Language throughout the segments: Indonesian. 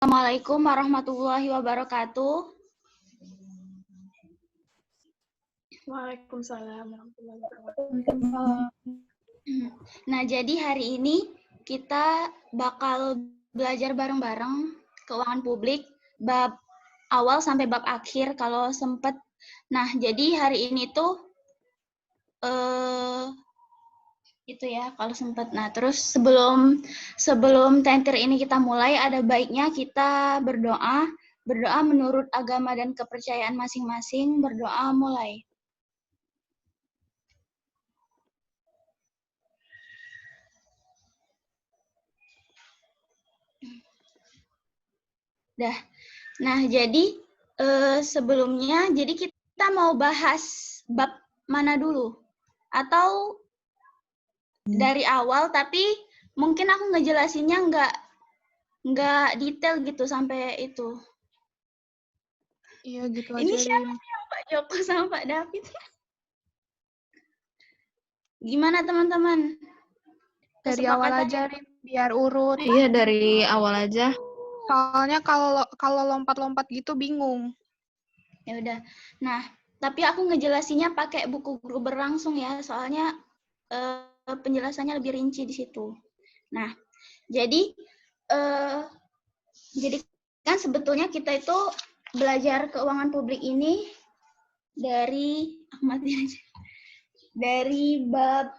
Assalamualaikum warahmatullahi wabarakatuh. Waalaikumsalam warahmatullahi wabarakatuh. Nah, jadi hari ini kita bakal belajar bareng-bareng keuangan publik, bab awal sampai bab akhir kalau sempat. Nah, jadi hari ini tuh itu ya kalau sempat. Nah, terus sebelum tentir ini kita mulai, ada baiknya kita berdoa menurut agama dan kepercayaan masing-masing. Berdoa mulai. Dah. Nah, jadi sebelumnya jadi kita mau bahas bab mana dulu? Atau dari awal tapi mungkin aku ngejelasinnya nggak detail gitu sampai itu. Iya gitu aja. Ini siapa sih yang Pak Joko sama Pak David? Gimana teman-teman? Dari awal aja, Rin, biar urut. Iya, dari awal aja. Soalnya kalau lompat-lompat gitu bingung. Ya udah. Nah, tapi aku ngejelasinnya pakai buku guru berlangsung ya, soalnya penjelasannya lebih rinci di situ. Nah, jadi kan sebetulnya kita itu belajar keuangan publik ini dari bab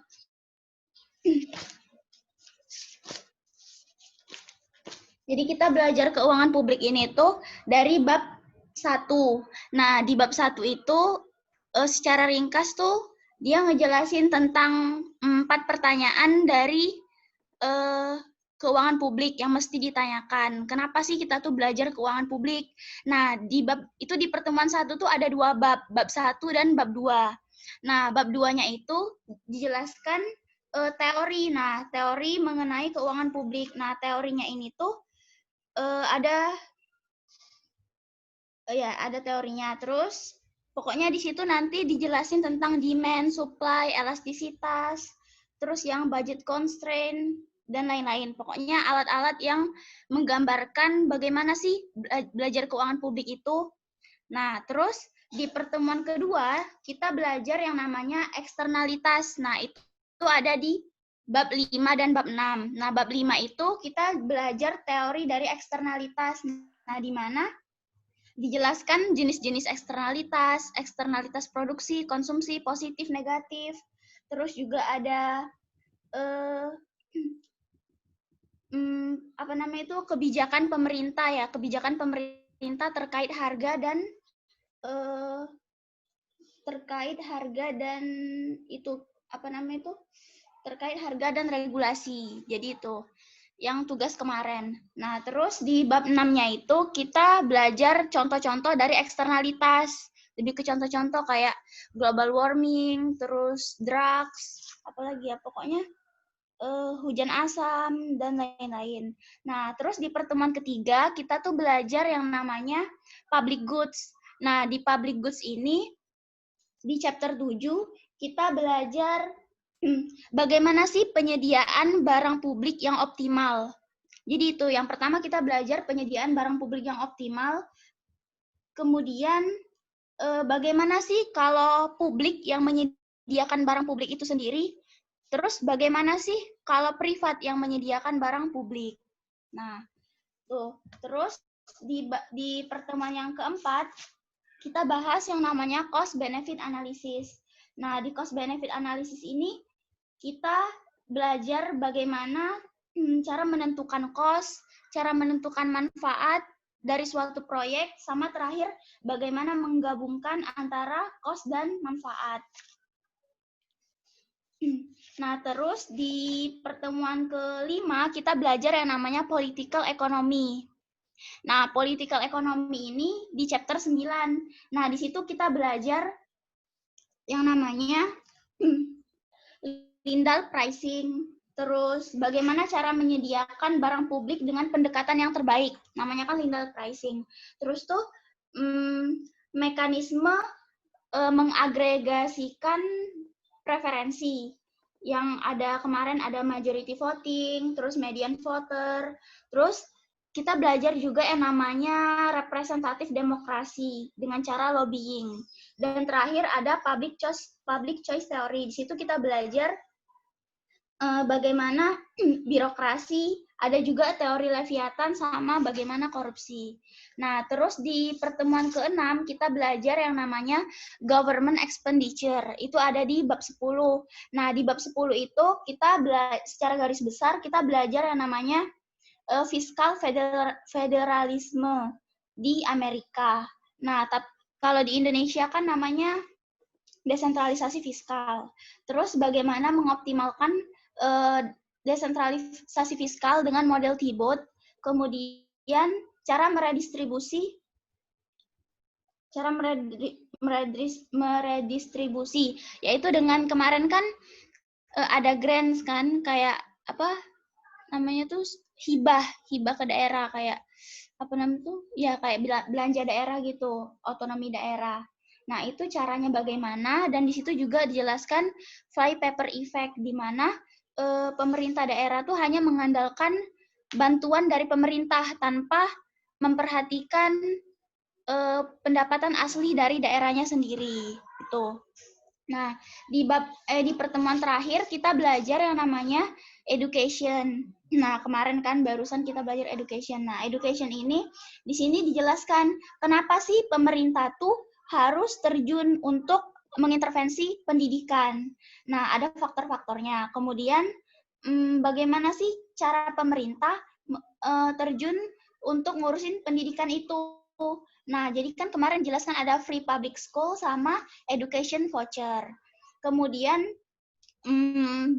jadi kita belajar keuangan publik ini tuh dari bab 1. Nah, di bab 1 itu secara ringkas tuh dia ngejelasin tentang 4 pertanyaan dari keuangan publik yang mesti ditanyakan. Kenapa sih kita tuh belajar keuangan publik? Nah, di bab itu di pertemuan 1 tuh ada 2 bab 1 dan bab 2. Nah, bab 2-nya itu dijelaskan teori. Nah, teori mengenai keuangan publik. Nah, teorinya ini tuh ada teorinya. Terus pokoknya di situ nanti dijelasin tentang demand, supply, elastisitas, terus yang budget constraint dan lain-lain. Pokoknya alat-alat yang menggambarkan bagaimana sih belajar keuangan publik itu. Nah, terus di pertemuan kedua kita belajar yang namanya eksternalitas. Nah, itu ada di bab 5 dan bab 6. Nah, bab 5 itu kita belajar teori dari eksternalitas. Nah, di mana dijelaskan jenis-jenis eksternalitas produksi, konsumsi, positif, negatif. Terus juga ada kebijakan pemerintah terkait harga dan terkait harga dan regulasi. Jadi itu yang tugas kemarin. Nah, terus di bab 6-nya itu kita belajar contoh-contoh dari eksternalitas. Lebih ke contoh-contoh kayak global warming, terus drugs, apalagi ya, pokoknya hujan asam, dan lain-lain. Nah, terus di pertemuan ketiga, kita tuh belajar yang namanya public goods. Nah, di public goods ini, di chapter 7, kita belajar bagaimana sih penyediaan barang publik yang optimal. Jadi itu, yang pertama kita belajar penyediaan barang publik yang optimal. Kemudian, bagaimana sih kalau publik yang menyediakan barang publik itu sendiri. Terus bagaimana sih kalau privat yang menyediakan barang publik. Nah, tuh. Terus di pertemuan yang keempat, kita bahas yang namanya cost benefit analysis. Nah, di cost benefit analysis ini kita belajar bagaimana cara menentukan cost, cara menentukan manfaat dari suatu proyek, sama terakhir bagaimana menggabungkan antara cost dan manfaat. Nah, terus di pertemuan kelima kita belajar yang namanya political economy. Nah, political economy ini di chapter 9. Nah, di situ kita belajar yang namanya Linda pricing, terus bagaimana cara menyediakan barang publik dengan pendekatan yang terbaik. Namanya kan Linda pricing. Terus tuh mekanisme mengagregasikan preferensi. Yang ada kemarin ada majority voting, terus median voter, terus kita belajar juga yang namanya representatif demokrasi dengan cara lobbying. Dan terakhir ada public choice theory. Di situ kita belajar bagaimana birokrasi, ada juga teori Leviathan sama bagaimana korupsi. Nah, terus di pertemuan ke-6 kita belajar yang namanya government expenditure. Itu ada di bab 10. Nah, di bab 10 itu kita secara garis besar kita belajar yang namanya fiskal federalisme di Amerika. Nah, kalau di Indonesia kan namanya desentralisasi fiskal. Terus bagaimana mengoptimalkan desentralisasi fiskal dengan model T-BOT, kemudian cara meredistribusi, yaitu dengan kemarin kan ada grants kan, kayak apa namanya tuh hibah ke daerah, kayak apa namanya tuh ya kayak belanja daerah gitu, otonomi daerah. Nah, itu caranya bagaimana, dan di situ juga dijelaskan fly-paper effect, di mana pemerintah daerah tuh hanya mengandalkan bantuan dari pemerintah tanpa memperhatikan pendapatan asli dari daerahnya sendiri. Itu. Nah, di pertemuan terakhir kita belajar yang namanya education. Nah, kemarin kan barusan kita belajar education. Nah, education ini di sini dijelaskan kenapa sih pemerintah tuh harus terjun untuk mengintervensi pendidikan. Nah, ada faktor-faktornya. Kemudian, bagaimana sih cara pemerintah terjun untuk ngurusin pendidikan itu? Nah, jadi kan kemarin jelaskan ada free public school sama education voucher. Kemudian,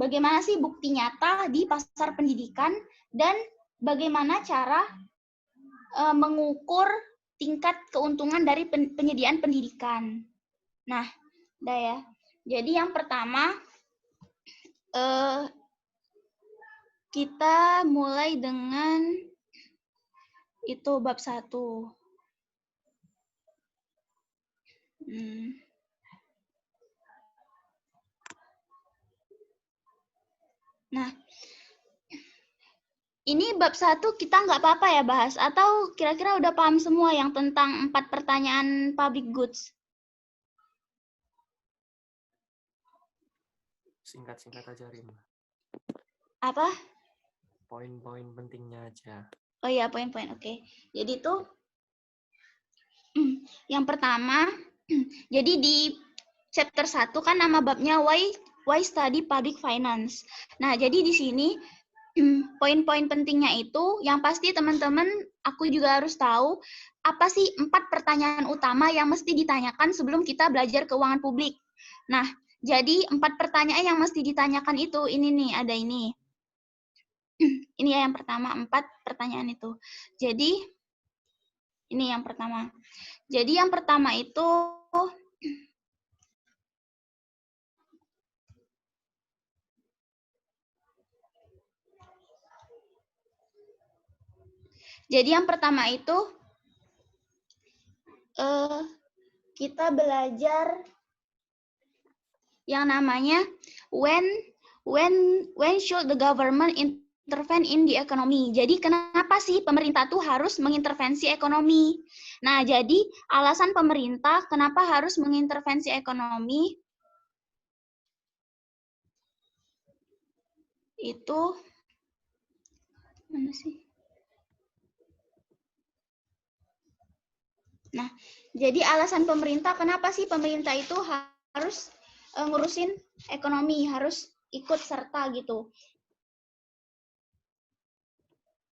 bagaimana sih bukti nyata di pasar pendidikan, dan bagaimana cara mengukur tingkat keuntungan dari penyediaan pendidikan. Nah, udah ya. Jadi yang pertama, kita mulai dengan itu bab 1. Nah, ini bab 1 kita nggak apa-apa ya bahas, atau kira-kira udah paham semua yang tentang 4 pertanyaan public goods? Singkat-singkat aja, Rim. Apa? Poin-poin pentingnya aja. Oh iya, poin-poin. Oke. Jadi tuh yang pertama, jadi di chapter 1 kan nama babnya why study public finance. Nah, jadi di sini poin-poin pentingnya itu yang pasti teman-teman aku juga harus tahu apa sih 4 pertanyaan utama yang mesti ditanyakan sebelum kita belajar keuangan publik. Nah, jadi 4 pertanyaan yang mesti ditanyakan itu ini nih, ada ini. Ini ya yang pertama, 4 pertanyaan itu. Jadi ini yang pertama. Jadi yang pertama itu kita belajar yang namanya when should the government intervene in the economy. Jadi kenapa sih pemerintah tuh harus mengintervensi ekonomi? Nah, jadi alasan pemerintah kenapa harus mengintervensi ekonomi itu mana sih? Nah, jadi alasan pemerintah kenapa sih pemerintah itu harus ngurusin ekonomi, harus ikut serta gitu.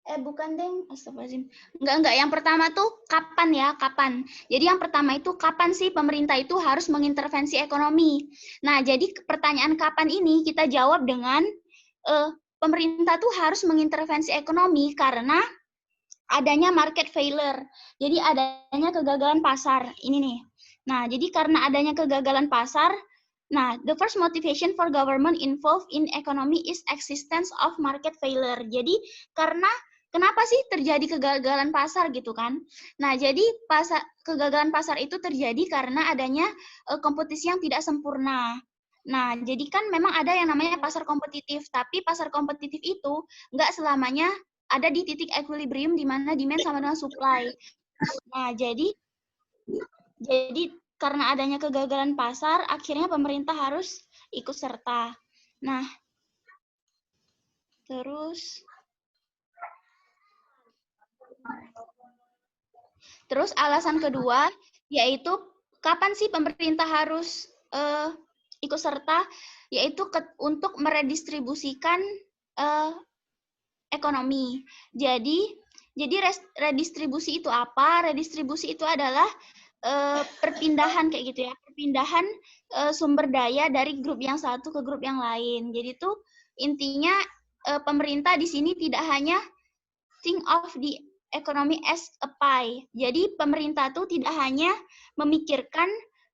Bukan, Deng. Astagfirullahaladzim. Enggak. Yang pertama tuh kapan ya, kapan. Jadi yang pertama itu kapan sih pemerintah itu harus mengintervensi ekonomi. Nah, jadi pertanyaan kapan ini kita jawab dengan pemerintah tuh harus mengintervensi ekonomi karena adanya market failure. Jadi adanya kegagalan pasar. Ini nih. Nah, jadi karena adanya kegagalan pasar, nah, the first motivation for government involved in economy is existence of market failure. Jadi kenapa sih terjadi kegagalan pasar gitu kan? Nah, jadi kegagalan pasar itu terjadi karena adanya kompetisi yang tidak sempurna. Nah, jadi kan memang ada yang namanya pasar kompetitif, tapi pasar kompetitif itu nggak selamanya ada di titik equilibrium di mana demand sama dengan supply. Nah, jadi karena adanya kegagalan pasar, akhirnya pemerintah harus ikut serta. Nah, terus alasan kedua yaitu kapan sih pemerintah harus ikut serta, yaitu untuk meredistribusikan ekonomi. Jadi redistribusi itu apa? Redistribusi itu adalah perpindahan kayak gitu ya, perpindahan sumber daya dari grup yang satu ke grup yang lain. Jadi itu intinya pemerintah di sini tidak hanya think of the economy as a pie. Jadi pemerintah tuh tidak hanya memikirkan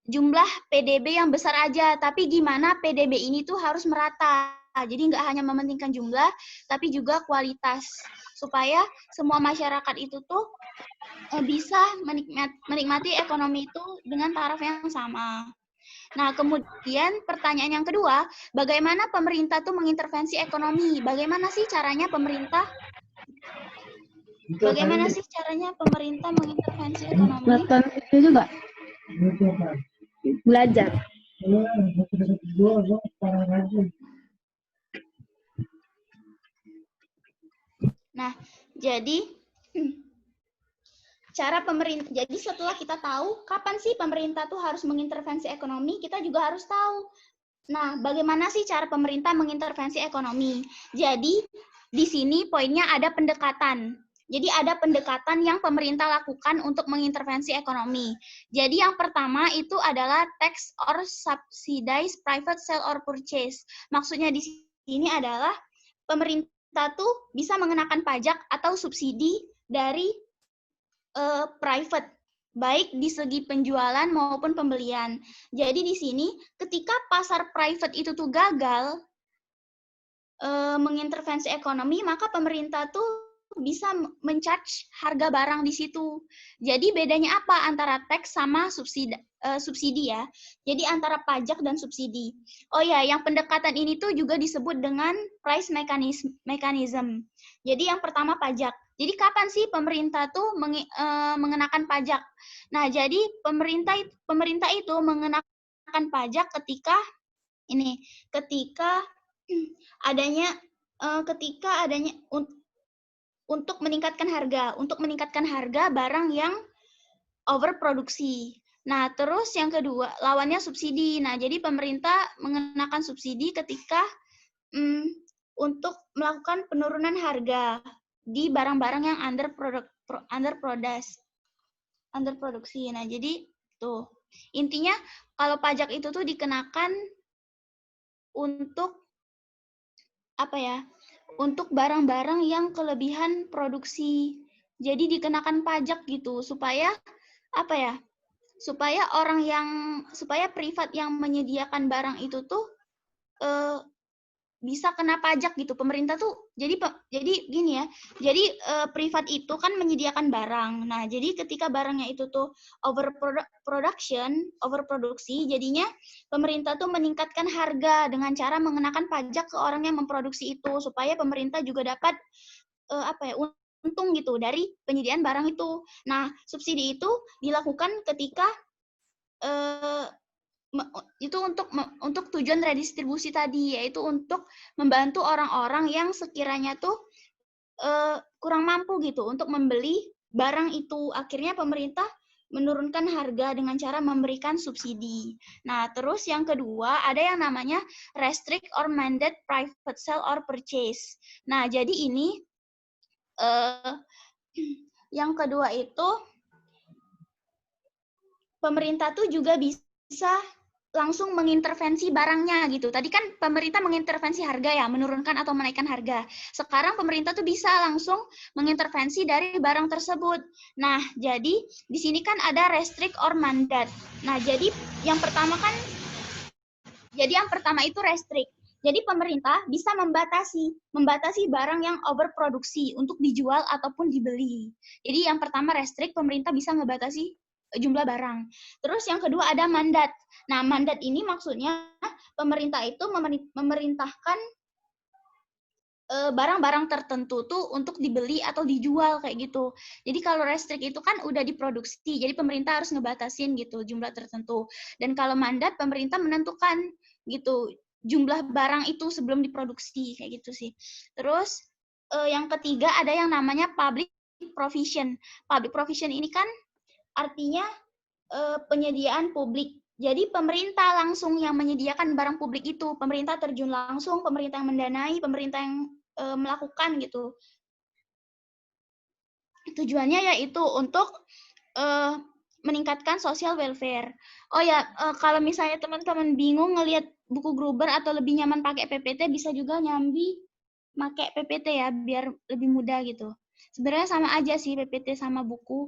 jumlah PDB yang besar aja, tapi gimana PDB ini tuh harus merata. Jadi nggak hanya mementingkan jumlah, tapi juga kualitas. Supaya semua masyarakat itu tuh bisa menikmati ekonomi itu dengan taraf yang sama. Nah, kemudian pertanyaan yang kedua, bagaimana pemerintah tuh mengintervensi ekonomi? Bagaimana sih caranya pemerintah mengintervensi ekonomi? Nonton itu juga belajar. Nah, jadi jadi setelah kita tahu kapan sih pemerintah tuh harus mengintervensi ekonomi, kita juga harus tahu. Nah, bagaimana sih cara pemerintah mengintervensi ekonomi? Jadi, di sini poinnya ada pendekatan. Jadi, ada pendekatan yang pemerintah lakukan untuk mengintervensi ekonomi. Jadi, yang pertama itu adalah tax or subsidize private sale or purchase. Maksudnya di sini adalah pemerintah tuh bisa mengenakan pajak atau subsidi dari private, baik di segi penjualan maupun pembelian. Jadi di sini ketika pasar private itu tuh gagal mengintervensi ekonomi, maka pemerintah tuh bisa men-charge harga barang di situ. Jadi bedanya apa antara tax sama subsidi ya? Jadi antara pajak dan subsidi. Oh ya, yang pendekatan ini tuh juga disebut dengan price mechanism. Jadi yang pertama pajak. Jadi kapan sih pemerintah tuh mengenakan pajak? Nah, jadi pemerintah itu mengenakan pajak ketika adanya untuk meningkatkan harga barang yang overproduksi. Nah, terus yang kedua lawannya subsidi. Nah, jadi pemerintah mengenakan subsidi ketika untuk melakukan penurunan harga di barang-barang yang underproduksi. Nah, jadi tuh intinya kalau pajak itu tuh dikenakan untuk apa ya? Untuk barang-barang yang kelebihan produksi. Jadi dikenakan pajak gitu supaya apa ya? Supaya privat yang menyediakan barang itu tuh bisa kena pajak gitu. Pemerintah tuh jadi gini ya. Jadi privat itu kan menyediakan barang. Nah, jadi ketika barangnya itu tuh overproduksi, jadinya pemerintah tuh meningkatkan harga dengan cara mengenakan pajak ke orang yang memproduksi itu supaya pemerintah juga dapat untung gitu dari penyediaan barang itu. Nah, subsidi itu dilakukan ketika itu untuk tujuan redistribusi tadi, yaitu untuk membantu orang-orang yang sekiranya tuh kurang mampu gitu untuk membeli barang itu. Akhirnya pemerintah menurunkan harga dengan cara memberikan subsidi. Nah, terus yang kedua ada yang namanya restrict or mandate private sale or purchase. Nah, jadi ini yang kedua itu pemerintah tuh juga bisa langsung mengintervensi barangnya gitu. Tadi kan pemerintah mengintervensi harga ya, menurunkan atau menaikkan harga. Sekarang pemerintah tuh bisa langsung mengintervensi dari barang tersebut. Nah, jadi di sini kan ada restrict or mandate. Nah, jadi yang pertama itu restrict. Jadi pemerintah bisa membatasi barang yang overproduksi untuk dijual ataupun dibeli. Jadi yang pertama restrict, pemerintah bisa ngebatasi jumlah barang. Terus yang kedua ada mandat. Nah, mandat ini maksudnya pemerintah itu memerintahkan barang-barang tertentu tuh untuk dibeli atau dijual kayak gitu. Jadi kalau restrict itu kan udah diproduksi, jadi pemerintah harus ngebatasin gitu jumlah tertentu. Dan kalau mandat pemerintah menentukan gitu jumlah barang itu sebelum diproduksi kayak gitu sih. Terus yang ketiga ada yang namanya public provision. Public provision ini kan artinya penyediaan publik. Jadi pemerintah langsung yang menyediakan barang publik itu, pemerintah terjun langsung, pemerintah yang mendanai, pemerintah yang melakukan gitu. Tujuannya yaitu untuk meningkatkan social welfare. Oh ya, kalau misalnya teman-teman bingung ngelihat buku Gruber atau lebih nyaman pakai PPT, bisa juga nyambi pakai PPT ya, biar lebih mudah gitu. Sebenarnya sama aja sih PPT sama buku.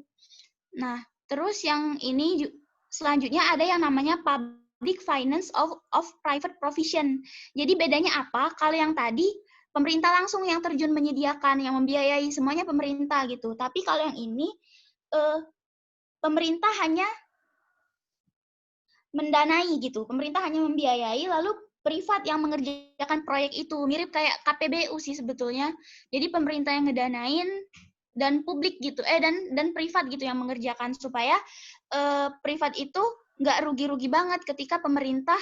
Nah, terus yang ini selanjutnya ada yang namanya public finance of private provision. Jadi bedanya apa? Kalau yang tadi pemerintah langsung yang terjun menyediakan, yang membiayai semuanya pemerintah gitu. Tapi kalau yang ini pemerintah hanya mendanai gitu. Pemerintah hanya membiayai lalu privat yang mengerjakan proyek itu. Mirip kayak KPBU sih sebetulnya. Jadi pemerintah yang ngedanain dan publik gitu, dan privat gitu yang mengerjakan supaya privat itu nggak rugi-rugi banget ketika pemerintah,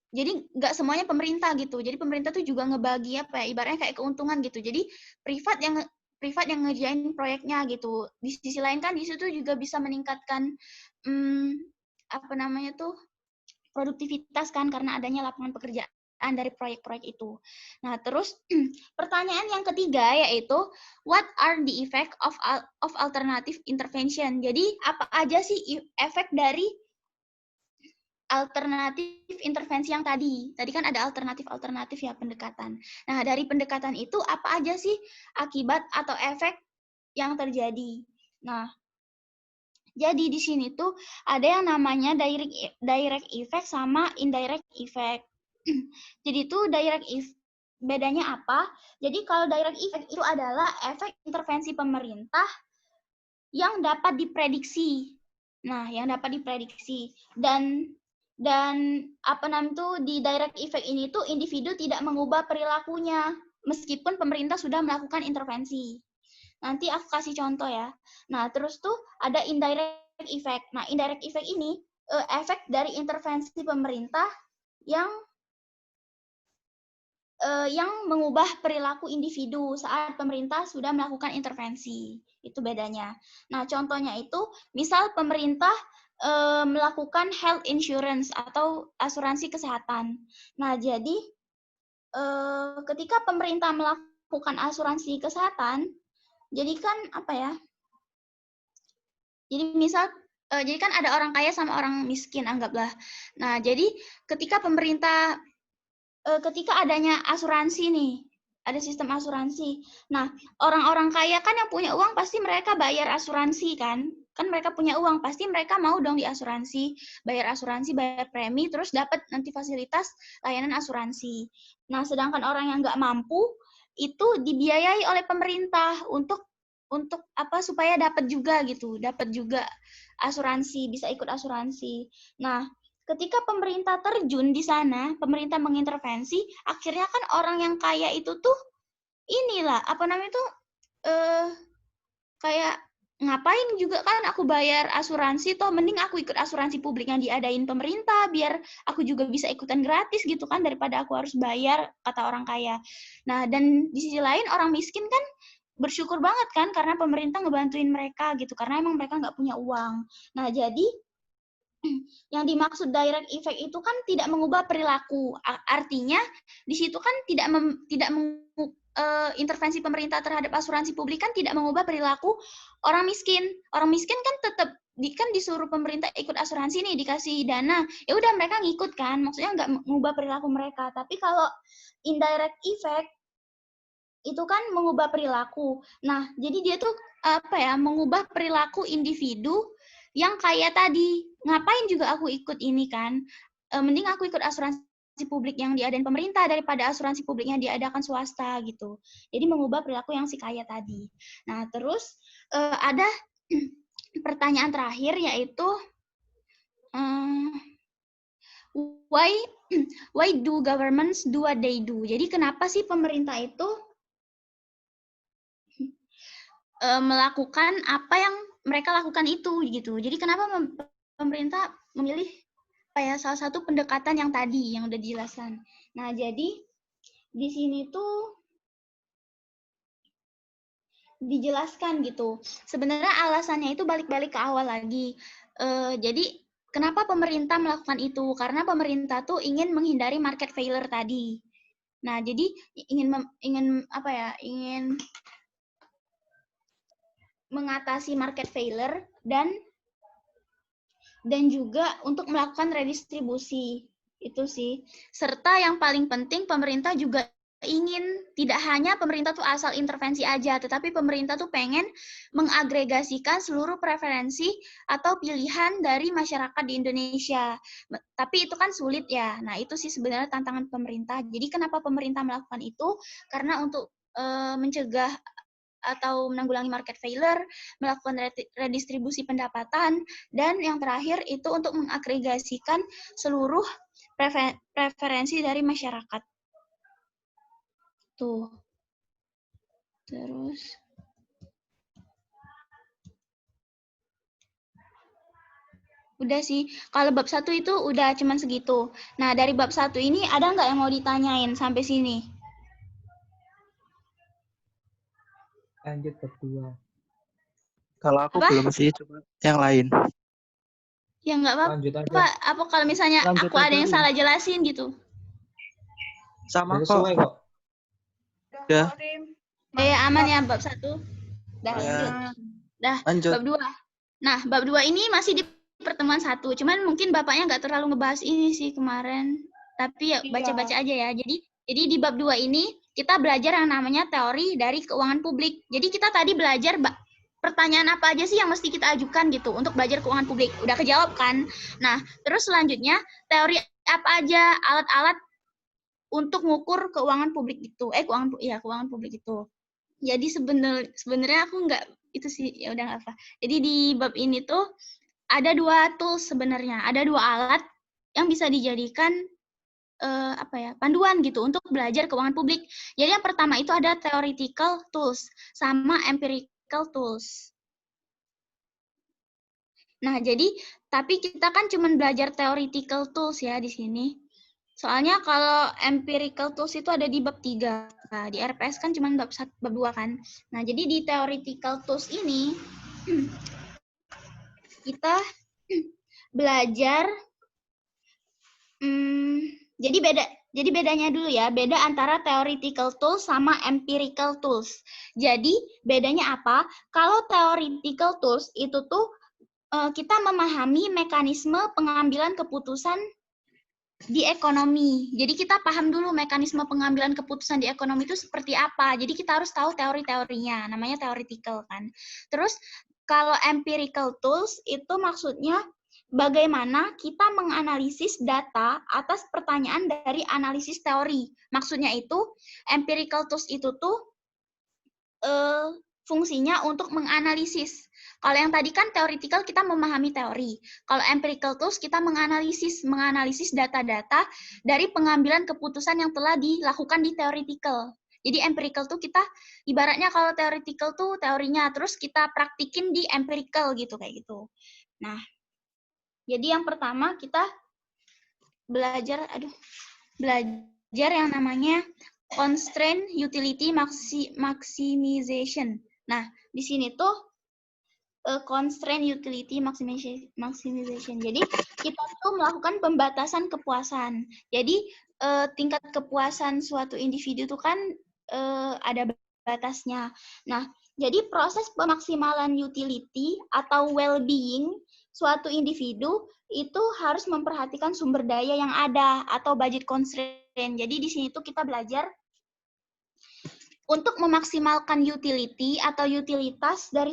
jadi nggak semuanya pemerintah gitu. Jadi pemerintah tuh juga ngebagi apa ya, ibaratnya kayak keuntungan gitu. Jadi privat yang ngerjain proyeknya gitu. Di sisi lain kan di situ juga bisa meningkatkan apa namanya tuh produktivitas kan karena adanya lapangan pekerjaan dari proyek-proyek itu. Nah, terus pertanyaan yang ketiga yaitu what are the effect of alternative intervention? Jadi apa aja sih efek dari alternatif intervensi yang tadi? Tadi kan ada alternatif ya pendekatan. Nah, dari pendekatan itu apa aja sih akibat atau efek yang terjadi? Nah, jadi di sini tuh ada yang namanya direct effect sama indirect effect. Jadi itu bedanya apa? Jadi kalau direct effect itu adalah efek intervensi pemerintah yang dapat diprediksi. Nah, yang dapat diprediksi dan apa namanya tuh di direct effect ini tuh individu tidak mengubah perilakunya meskipun pemerintah sudah melakukan intervensi. Nanti aku kasih contoh ya. Nah, terus tuh ada indirect effect. Nah, indirect effect ini efek dari intervensi pemerintah yang mengubah perilaku individu saat pemerintah sudah melakukan intervensi. Itu bedanya. Nah, contohnya itu, misal pemerintah melakukan health insurance atau asuransi kesehatan. Nah, jadi ketika pemerintah melakukan asuransi kesehatan, jadi kan apa ya? Jadi misal, jadi kan ada orang kaya sama orang miskin, anggaplah. Nah, jadi ketika pemerintah ketika adanya asuransi nih, ada sistem asuransi. Nah, orang-orang kaya kan yang punya uang pasti mereka bayar asuransi kan? Kan mereka punya uang, pasti mereka mau dong diasuransi, bayar premi, terus dapat nanti fasilitas layanan asuransi. Nah, sedangkan orang yang nggak mampu itu dibiayai oleh pemerintah untuk apa supaya dapat juga gitu, dapat juga asuransi, bisa ikut asuransi. Nah, ketika pemerintah terjun di sana, pemerintah mengintervensi, akhirnya kan orang yang kaya itu tuh inilah apa namanya tuh kayak ngapain juga kan aku bayar asuransi, toh mending aku ikut asuransi publik yang diadain pemerintah biar aku juga bisa ikutan gratis gitu kan daripada aku harus bayar, kata orang kaya. Nah, dan di sisi lain orang miskin kan bersyukur banget kan karena pemerintah ngebantuin mereka gitu karena emang mereka nggak punya uang. Nah, jadi yang dimaksud direct effect itu kan tidak mengubah perilaku. Artinya di situ kan intervensi pemerintah terhadap asuransi publik kan tidak mengubah perilaku orang miskin. Orang miskin kan tetap kan disuruh pemerintah ikut asuransi nih, dikasih dana. Ya udah mereka ngikut kan, maksudnya nggak mengubah perilaku mereka. Tapi kalau indirect effect itu kan mengubah perilaku. Nah, jadi dia tuh apa ya, mengubah perilaku individu yang kayak tadi. Ngapain juga aku ikut ini kan? Mending aku ikut asuransi publik yang diadain pemerintah daripada asuransi publik yang diadakan swasta gitu. Jadi mengubah perilaku yang si kaya tadi. Nah, terus ada pertanyaan terakhir yaitu why why do governments do what they do? Jadi kenapa sih pemerintah itu melakukan apa yang mereka lakukan itu gitu. Jadi kenapa pemerintah memilih salah satu pendekatan yang tadi yang udah dijelaskan. Nah, jadi di sini tuh dijelaskan gitu. Sebenarnya alasannya itu balik-balik ke awal lagi. Jadi kenapa pemerintah melakukan itu? Karena pemerintah tuh ingin menghindari market failure tadi. Nah, jadi ingin mengatasi market failure dan juga untuk melakukan redistribusi. Itu sih. Serta yang paling penting pemerintah juga ingin tidak hanya pemerintah tuh asal intervensi aja, tetapi pemerintah tuh pengen mengagregasikan seluruh preferensi atau pilihan dari masyarakat di Indonesia. Tapi itu kan sulit ya. Nah, itu sih sebenarnya tantangan pemerintah. Jadi kenapa pemerintah melakukan itu? Karena untuk mencegah atau menanggulangi market failure, melakukan redistribusi pendapatan, dan yang terakhir itu untuk mengagregasikan seluruh preferensi dari masyarakat. Tuh. Terus. Udah sih, kalau bab 1 itu udah cuman segitu. Nah, dari bab 1 ini ada nggak yang mau ditanyain sampai sini? Lanjut bab 2. Kalau aku belum sih, cuma yang lain. Ya nggak apa-apa. Lanjut aja. Apa kalau misalnya Lanjut aku ada aja, yang Rin. salah jelasin gitu? Sama Udah kok. sesuai kok. Udah. Aman ya bab 1. Dah, Ya. Dah, Lanjut. bab 2. Nah, bab 2 ini masih di pertemuan 1. Cuman mungkin Bapaknya nggak terlalu ngebahas ini sih kemarin. Tapi ya baca-baca aja ya. Jadi di bab 2 ini kita belajar yang namanya teori dari keuangan publik. Jadi kita tadi belajar pertanyaan apa aja sih yang mesti kita ajukan gitu untuk belajar keuangan publik. Udah kejawab kan? Nah, terus selanjutnya teori apa aja alat-alat untuk mengukur keuangan publik itu. Keuangan publik itu. Jadi sebenarnya aku nggak itu sih, ya udah nggak apa. Jadi di bab ini tuh ada 2 tools sebenarnya, ada 2 alat yang bisa dijadikan panduan gitu untuk belajar keuangan publik. Jadi yang pertama itu ada theoretical tools sama empirical tools. Nah, jadi tapi kita kan cuma belajar theoretical tools ya di sini. Soalnya kalau empirical tools itu ada di bab 3. Nah, di RPS kan cuma bab 2 kan. Nah, jadi di theoretical tools ini kita belajar jadi bedanya dulu ya, beda antara theoretical tools sama empirical tools. Jadi bedanya apa? Kalau theoretical tools itu tuh kita memahami mekanisme pengambilan keputusan di ekonomi. Jadi kita paham dulu mekanisme pengambilan keputusan di ekonomi itu seperti apa. Jadi kita harus tahu teori-teorinya, namanya theoretical kan. Terus kalau empirical tools itu maksudnya bagaimana kita menganalisis data atas pertanyaan dari analisis teori. Maksudnya itu empirical tools itu tuh fungsinya untuk menganalisis. Kalau yang tadi kan theoretical kita memahami teori. Kalau empirical tools kita menganalisis data-data dari pengambilan keputusan yang telah dilakukan di theoretical. Jadi empirical tuh kita ibaratnya kalau theoretical tuh teorinya, terus kita praktikin di empirical gitu kayak gitu. Nah, jadi yang pertama kita belajar yang namanya constraint utility maximization. Nah, di sini tuh constraint utility maximization. Jadi kita tuh melakukan pembatasan kepuasan. Jadi tingkat kepuasan suatu individu itu kan ada batasnya. Nah, jadi proses pemaksimalan utility atau well-being suatu individu itu harus memperhatikan sumber daya yang ada atau budget constraint. Jadi di sini tuh kita belajar untuk memaksimalkan utility atau utilitas dari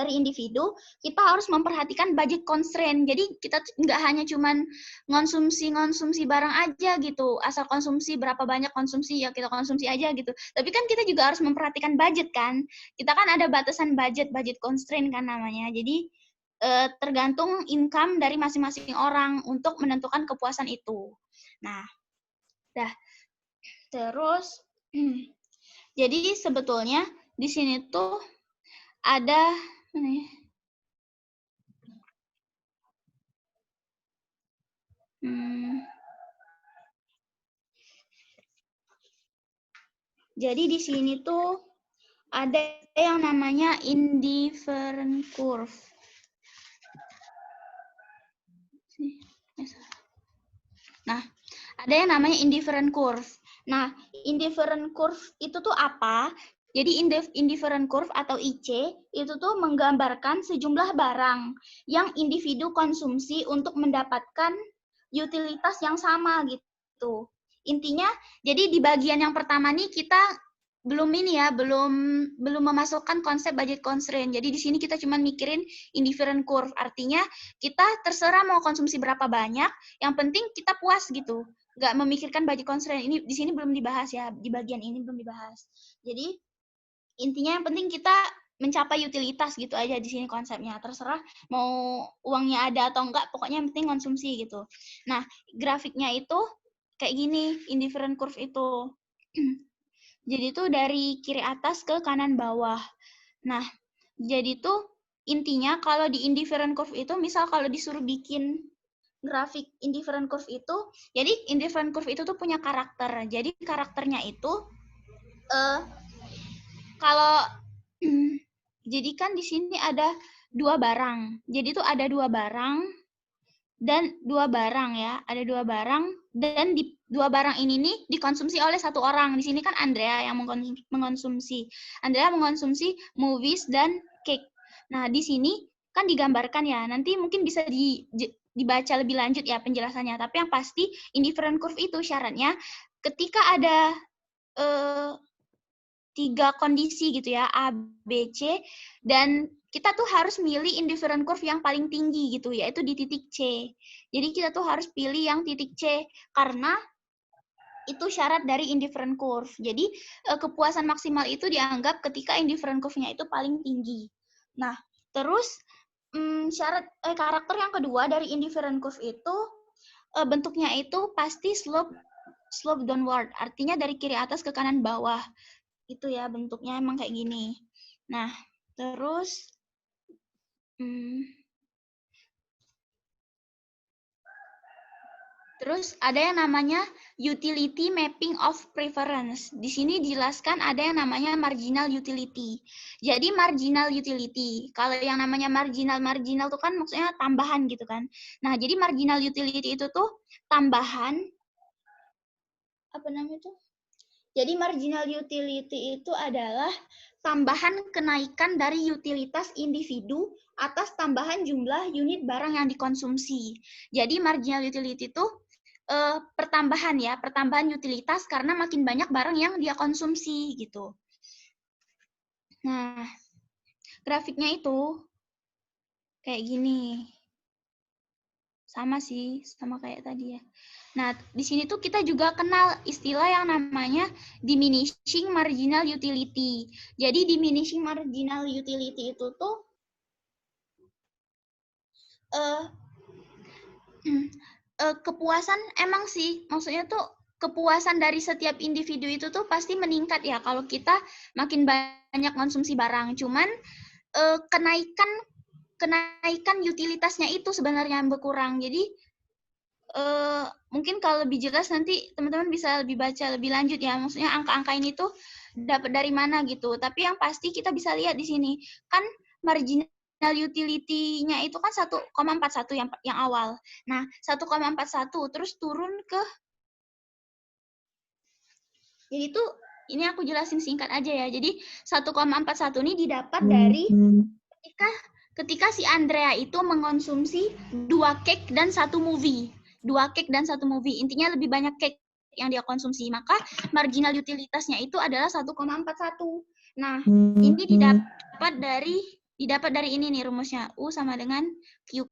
individu, kita harus memperhatikan budget constraint. Jadi kita nggak hanya cuman konsumsi barang aja gitu, asal konsumsi berapa banyak konsumsi ya kita konsumsi aja gitu. Tapi kan kita juga harus memperhatikan budget kan. Kita kan ada batasan budget constraint kan namanya. Jadi tergantung income dari masing-masing orang untuk menentukan kepuasan itu. Nah, terus jadi sebetulnya di sini tuh ada nih. Jadi di sini tuh ada yang namanya indifferent curve. Nah, ada yang namanya indifferent curve. Nah, indifferent curve itu tuh apa? Jadi indifferent curve atau IC itu tuh menggambarkan sejumlah barang yang individu konsumsi untuk mendapatkan utilitas yang sama gitu. Intinya, jadi di bagian yang pertama nih kita belum memasukkan konsep budget constraint. Jadi di sini kita cuma mikirin indifferent curve. Artinya kita terserah mau konsumsi berapa banyak, yang penting kita puas gitu. Nggak memikirkan budget constraint. Ini di sini belum dibahas ya, di bagian ini belum dibahas. Jadi intinya yang penting kita mencapai utilitas gitu aja di sini konsepnya. Terserah mau uangnya ada atau enggak, pokoknya yang penting konsumsi gitu. Nah, grafiknya itu kayak gini, indifferent curve itu. Jadi itu dari kiri atas ke kanan bawah. Nah, jadi tuh intinya kalau di indifferent curve itu, misal kalau disuruh bikin grafik indifferent curve itu, jadi indifferent curve itu tuh punya karakter. Jadi karakternya itu kalau jadi kan di sini ada dua barang. Jadi tuh ada dua barang dan dua barang ya, ada dua barang dan di dua barang ini nih dikonsumsi oleh satu orang. Di sini kan Andrea yang mengonsumsi. Andrea mengonsumsi movies dan cake. Nah, di sini kan digambarkan ya. Nanti mungkin bisa dibaca lebih lanjut ya penjelasannya. Tapi yang pasti indifferent curve itu syaratnya ketika ada 3 kondisi gitu ya, A, B, C, dan kita tuh harus milih indifferent curve yang paling tinggi gitu, yaitu di titik C. Jadi kita tuh harus pilih yang titik C, karena itu syarat dari indifferent curve. Jadi kepuasan maksimal itu dianggap ketika indifferent curve-nya itu paling tinggi. Nah, terus karakter yang kedua dari indifferent curve itu bentuknya itu pasti slope downward, artinya dari kiri atas ke kanan bawah. Itu ya bentuknya emang kayak gini. Nah, terus ada yang namanya utility mapping of preference. Di sini dijelaskan ada yang namanya marginal utility. Jadi marginal utility, kalau yang namanya marginal itu kan maksudnya tambahan gitu kan. Nah, jadi marginal utility itu tuh tambahan, apa namanya tuh? Jadi marginal utility itu adalah tambahan kenaikan dari utilitas individu atas tambahan jumlah unit barang yang dikonsumsi. Jadi marginal utility itu pertambahan utilitas karena makin banyak barang yang dia konsumsi gitu. Nah, grafiknya itu kayak gini. Sama sih, sama kayak tadi ya. Nah, di sini tuh kita juga kenal istilah yang namanya diminishing marginal utility. Jadi diminishing marginal utility itu tuh kepuasan emang sih, maksudnya tuh kepuasan dari setiap individu itu tuh pasti meningkat ya kalau kita makin banyak konsumsi barang. Cuman kenaikan utilitasnya itu sebenarnya yang berkurang. Jadi mungkin kalau lebih jelas nanti teman-teman bisa lebih baca lebih lanjut ya. Maksudnya angka-angka ini tuh dapat dari mana gitu. Tapi yang pasti kita bisa lihat di sini kan marginal utility-nya itu kan 1,41 yang awal. Nah, 1,41 terus turun ke, jadi tuh ini aku jelasin singkat aja ya. Jadi 1,41 ini didapat dari ketika si Andrea itu mengonsumsi 2 cake dan 1 movie. 2 cake dan 1 movie. Intinya lebih banyak cake yang dia konsumsi. Maka marginal utilitasnya itu adalah 1,41. Nah, ini didapat dari ini nih rumusnya. U sama dengan Q